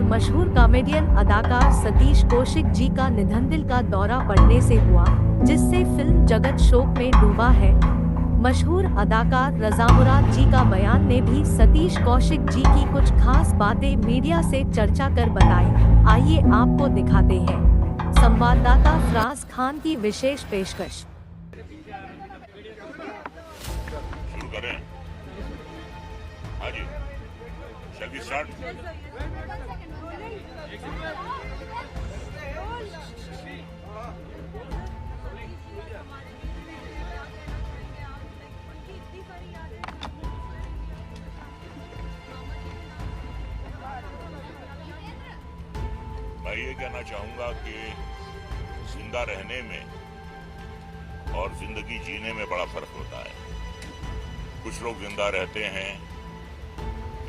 मशहूर कॉमेडियन अदाकार सतीश कौशिक जी का निधन दिल का दौरा पड़ने से हुआ, जिससे फिल्म जगत शोक में डूबा है। मशहूर अदाकार रज़ा मुराद जी का बयान ने भी सतीश कौशिक जी की कुछ खास बातें मीडिया से चर्चा कर बताई। आइए आपको दिखाते हैं संवाददाता फराज खान की विशेष पेशकश। शुरू करें? हाँ जी, shall we start? मैं ये कहना चाहूंगा कि जिंदा रहने में और जिंदगी जीने में बड़ा फर्क होता है। कुछ लोग जिंदा रहते हैं,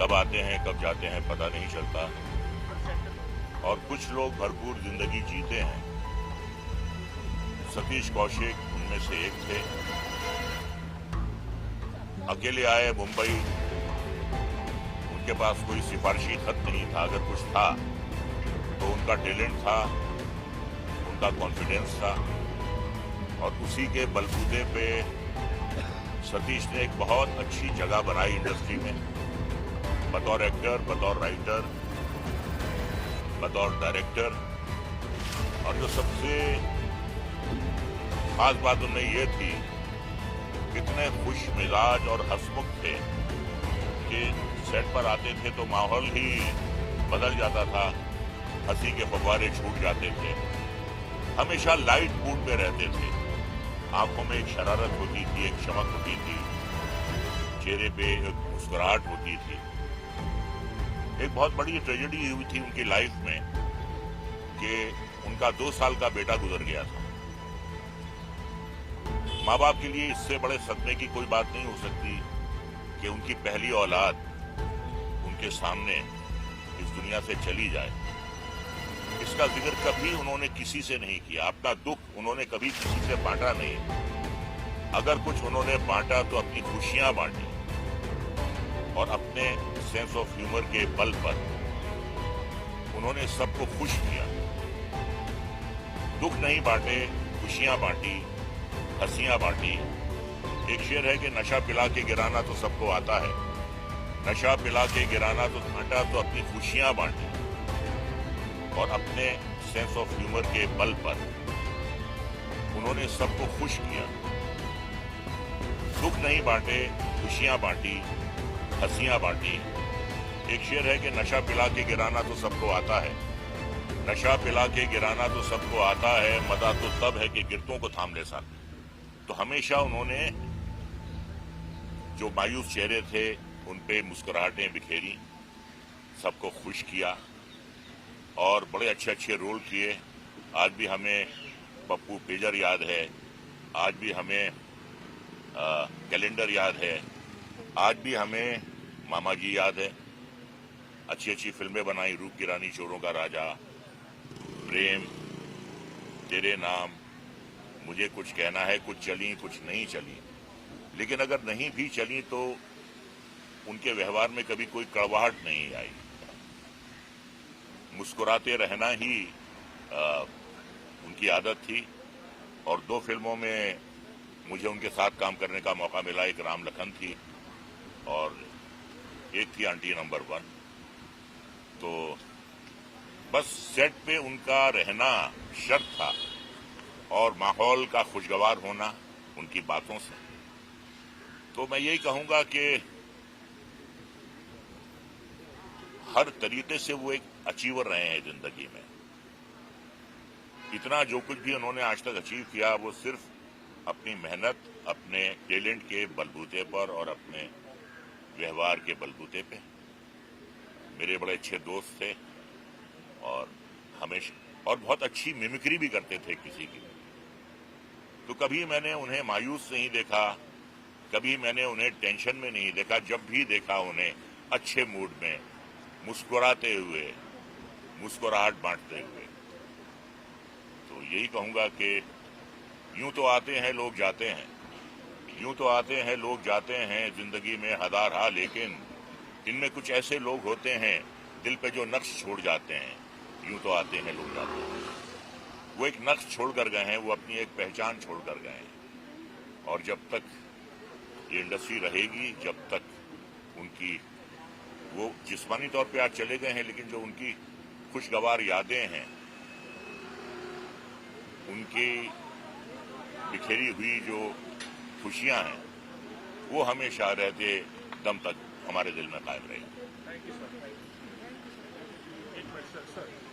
कब आते हैं कब जाते हैं पता नहीं चलता, और कुछ लोग भरपूर जिंदगी जीते हैं। सतीश कौशिक उनमें से एक थे। अकेले आए मुंबई, उनके पास कोई सिफारिशी खत नहीं था। अगर कुछ था तो उनका टैलेंट था, उनका कॉन्फिडेंस था, और उसी के बलबूते पे सतीश ने एक बहुत अच्छी जगह बनाई इंडस्ट्री में, बतौर एक्टर, बतौर राइटर, बतौर डायरेक्टर। और जो सबसे खास बात उनमें ये थी, कितने खुश मिजाज और हंसमुख थे कि सेट पर आते थे तो माहौल ही बदल जाता था, हंसी के फव्वारे छूट जाते थे। हमेशा लाइट मूड पे रहते थे, आंखों में एक शरारत होती थी, एक चमक होती थी, चेहरे पे एक मुस्कुराहट होती थी। एक बहुत बड़ी ट्रेजेडी हुई थी उनकी लाइफ में कि उनका 2 साल का बेटा गुजर गया था। माँ बाप के लिए इससे बड़े सदमे की कोई बात नहीं हो सकती कि उनकी पहली औलाद उनके सामने इस दुनिया से चली जाए। इसका जिक्र कभी उन्होंने किसी से नहीं किया, अपना दुख उन्होंने कभी किसी से बांटा नहीं। अगर कुछ उन्होंने बांटा तो अपनी खुशियां बांटी, और अपने सेंस ऑफ ह्यूमर के बल पर उन्होंने सबको खुश किया। दुख नहीं बांटे, खुशियां बांटी, हंसियां बांटी। एक शेर है कि नशा पिला के गिराना तो सबको आता है, नशा पिला के गिराना तो घाटा, तो अपनी खुशियां बांटी और अपने सेंस ऑफ ह्यूमर के बल पर उन्होंने सबको खुश किया। दुख नहीं बांटे, खुशियां बांटी, हंसियां बांटी। एक शेर है कि नशा पिला के गिराना तो सबको आता है, नशा पिला के गिराना तो सबको आता है, मजा तो तब है कि गिरतों को थाम ले साथ। तो हमेशा उन्होंने जो मायूस चेहरे थे उन पे मुस्कुराहटें बिखेरी, सबको खुश किया, और बड़े अच्छे अच्छे रोल किए। आज भी हमें पप्पू पेजर याद है, आज भी हमें कैलेंडर याद है, आज भी हमें मामा जी याद है। अच्छी अच्छी फिल्में बनाई, रूप गिरानी, चोरों का राजा, प्रेम, तेरे नाम, मुझे कुछ कहना है, कुछ चली कुछ नहीं चली। लेकिन अगर नहीं भी चली तो उनके व्यवहार में कभी कोई कड़वाहट नहीं आई। मुस्कुराते रहना ही उनकी आदत थी। और 2 फिल्मों में मुझे उनके साथ काम करने का मौका मिला। एक राम लखन थी और एक थी आंटी नंबर 1। तो बस सेट पे उनका रहना शर्त था, और माहौल का खुशगवार होना उनकी बातों से। तो मैं यही कहूंगा कि हर तरीके से वो एक अचीवर रहे हैं जिंदगी में। इतना जो कुछ भी उन्होंने आज तक अचीव किया वो सिर्फ अपनी मेहनत, अपने टैलेंट के बलबूते पर और अपने व्यवहार के बलबूते पे। मेरे बड़े अच्छे दोस्त थे और हमेशा, और बहुत अच्छी मिमिक्री भी करते थे किसी की। तो कभी मैंने उन्हें मायूस नहीं देखा, कभी मैंने उन्हें टेंशन में नहीं देखा। जब भी देखा उन्हें अच्छे मूड में, मुस्कुराते हुए, मुस्कुराहट बांटते हुए। तो यही कहूंगा कि यूं तो आते हैं लोग जाते हैं, यूं तो आते हैं लोग जाते हैं जिंदगी में हजारहा, लेकिन इनमें कुछ ऐसे लोग होते हैं दिल पे जो नक्श छोड़ जाते हैं, यूं तो आते हैं लोग जाते हैं, वो एक नक्श छोड़ कर गए हैं, वो अपनी एक पहचान छोड़ कर गए हैं। और जब तक ये इंडस्ट्री रहेगी, जब तक उनकी वो जिस्मानी तौर पे आज चले गए हैं, लेकिन जो उनकी खुशगवार यादें हैं, उनकी बिखेरी हुई जो खुशियां हैं, वो हमेशा रहते दम तक हमारे दिल में कायम रहेगी। Thank you sir. एक मिनट सर।